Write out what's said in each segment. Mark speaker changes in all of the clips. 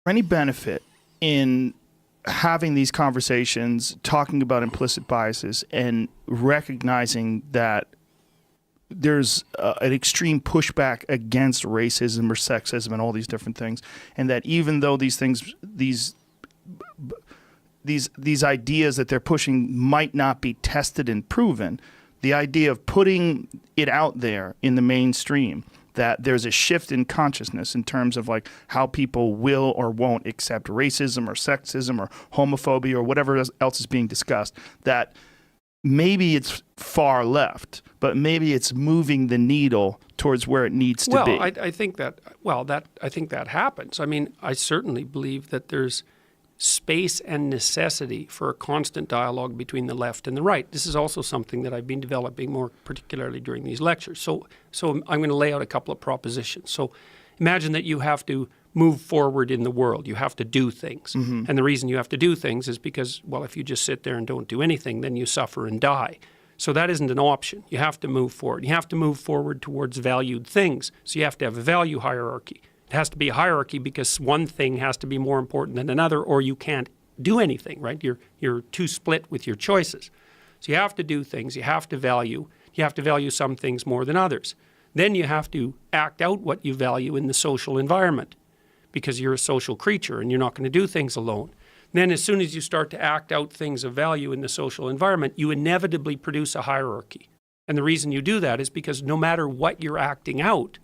Speaker 1: any benefit in having these conversations, talking about implicit biases, and recognizing that there's an extreme pushback against racism or sexism and all these different things, and that even though these things, these ideas that they're pushing might not be tested and proven, the idea of putting it out there in the mainstream, that there's a shift in consciousness in terms of like how people will or won't accept racism or sexism or homophobia or whatever else is being discussed, that maybe it's far left, but maybe it's moving the needle towards where it needs to be.
Speaker 2: I think that happens. I mean, I certainly believe that there's space and necessity for a constant dialogue between the left and the right. This is also something that I've been developing more particularly during these lectures. So I'm going to lay out a couple of propositions. So imagine that you have to move forward in the world. You have to do things. Mm-hmm. And the reason you have to do things is because, well, if you just sit there and don't do anything, then you suffer and die. So that isn't an option. You have to move forward. You have to move forward towards valued things. So you have to have a value hierarchy. It has to be a hierarchy because one thing has to be more important than another, or you can't do anything, right? You're too split with your choices. So you have to do things. You have to value some things more than others. Then you have to act out what you value in the social environment because you're a social creature and you're not going to do things alone. Then as soon as you start to act out things of value in the social environment, you inevitably produce a hierarchy. And the reason you do that is because no matter what you're acting out,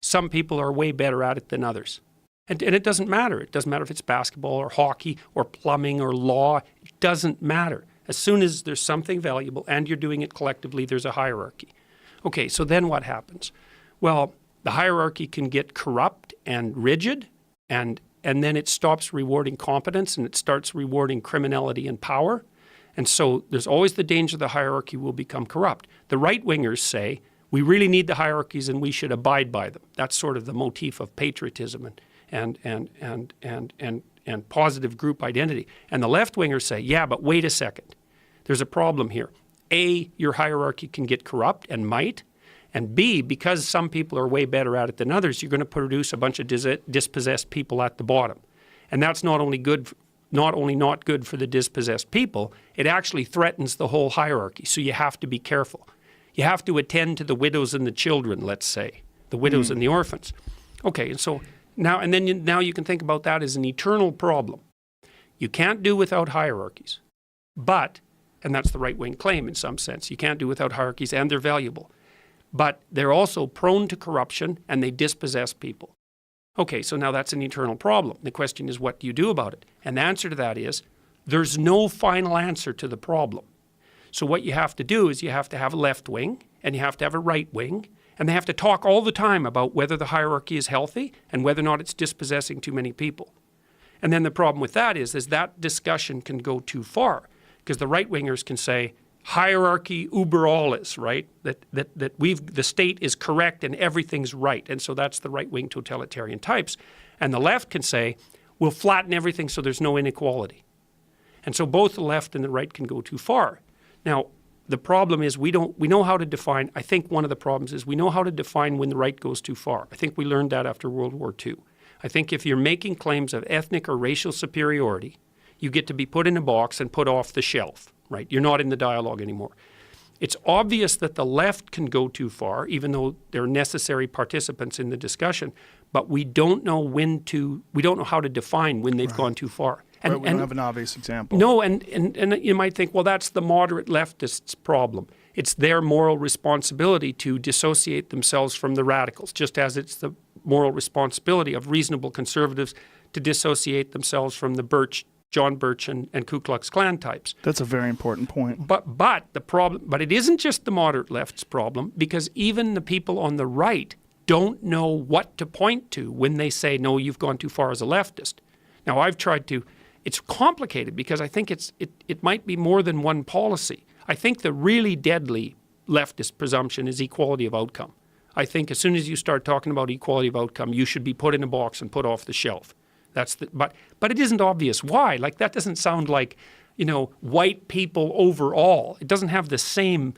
Speaker 2: some people are way better at it than others. And it doesn't matter. It doesn't matter if it's basketball or hockey or plumbing or law. It doesn't matter. As soon as there's something valuable and you're doing it collectively, there's a hierarchy. Okay, so then what happens? Well, the hierarchy can get corrupt and rigid, and then it stops rewarding competence and it starts rewarding criminality and power. And so there's always the danger the hierarchy will become corrupt. The right-wingers say, we really need the hierarchies and we should abide by them. That's sort of the motif of patriotism and positive group identity. And the left-wingers say, yeah, but wait a second. There's a problem here. A, your hierarchy can get corrupt and might. And B, because some people are way better at it than others, you're going to produce a bunch of dispossessed people at the bottom. And that's not only not good for the dispossessed people, it actually threatens the whole hierarchy. So you have to be careful. You have to attend to the widows and the children, let's say, the widows and the orphans. Okay, and so now you can think about that as an eternal problem. You can't do without hierarchies, but, and that's the right-wing claim in some sense, you can't do without hierarchies and they're valuable, but they're also prone to corruption and they dispossess people. Okay, so now that's an eternal problem. The question is, what do you do about it? And the answer to that is, there's no final answer to the problem. So what you have to do is you have to have a left wing and you have to have a right wing, and they have to talk all the time about whether the hierarchy is healthy and whether or not it's dispossessing too many people. And then the problem with that is that discussion can go too far because the right wingers can say hierarchy uber alles, right? That the state is correct and everything's right. And so that's the right wing totalitarian types. And the left can say we'll flatten everything so there's no inequality. And so both the left and the right can go too far. Now, the problem is we know how to define, I think one of the problems is we know how to define when the right goes too far. I think we learned that after World War II. I think if you're making claims of ethnic or racial superiority, you get to be put in a box and put off the shelf, right? You're not in the dialogue anymore. It's obvious that the left can go too far, even though they're necessary participants in the discussion, but we don't know how to define when they've gone too far.
Speaker 1: And we don't have an obvious example.
Speaker 2: No, and you might think, well, that's the moderate leftists' problem. It's their moral responsibility to dissociate themselves from the radicals, just as it's the moral responsibility of reasonable conservatives to dissociate themselves from the John Birch and Ku Klux Klan types.
Speaker 1: That's a very important point.
Speaker 2: But it isn't just the moderate left's problem, because even the people on the right don't know what to point to when they say, no, you've gone too far as a leftist. Now, I've tried to. It's complicated because I think it might be more than one policy. I think the really deadly leftist presumption is equality of outcome. I think as soon as you start talking about equality of outcome, you should be put in a box and put off the shelf. But it isn't obvious why. Like, that doesn't sound like, white people overall. It doesn't have the same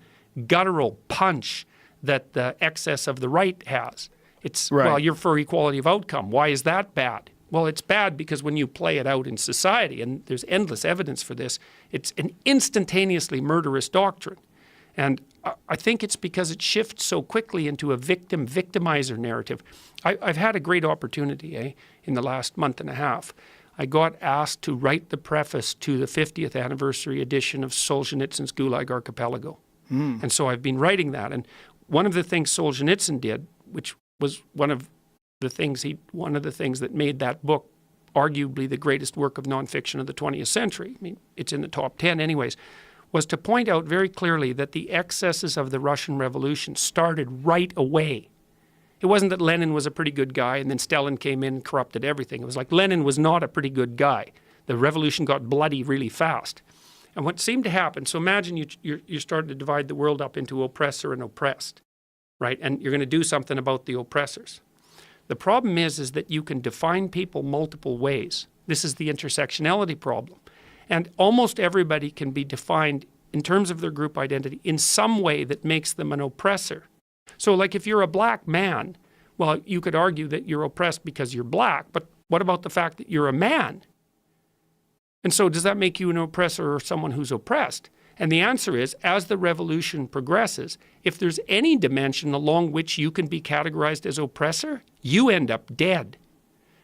Speaker 2: guttural punch that the excess of the right has. It's, right. Well, you're for equality of outcome. Why is that bad? Well, it's bad because when you play it out in society, and there's endless evidence for this, it's an instantaneously murderous doctrine. And I think it's because it shifts so quickly into a victimizer narrative. I've had a great opportunity in the last month and a half. I got asked to write the preface to the 50th anniversary edition of Solzhenitsyn's Gulag Archipelago. And so I've been writing that. And one of the things Solzhenitsyn did, which was one of the things that made that book arguably the greatest work of nonfiction of the 20th century, I mean, it's in the top 10 anyways, was to point out very clearly that the excesses of the Russian Revolution started right away. It wasn't that Lenin was a pretty good guy and then Stalin came in and corrupted everything. It was like Lenin was not a pretty good guy. The revolution got bloody really fast. And what seemed to happen, so imagine you're starting to divide the world up into oppressor and oppressed, right? And you're going to do something about the oppressors. The problem is that you can define people multiple ways. This is the intersectionality problem. And almost everybody can be defined in terms of their group identity in some way that makes them an oppressor. So like if you're a black man, well, you could argue that you're oppressed because you're black, but what about the fact that you're a man? And so does that make you an oppressor or someone who's oppressed? And the answer is, as the revolution progresses, if there's any dimension along which you can be categorized as oppressor, you end up dead.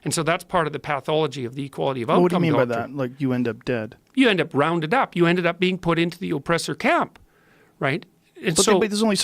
Speaker 2: And so that's part of the pathology of the equality of outcome
Speaker 1: What do you mean
Speaker 2: doctrine.
Speaker 1: by that? Like you end up dead?
Speaker 2: You end up rounded up. You ended up being put into the oppressor camp, right? And
Speaker 1: But there's only so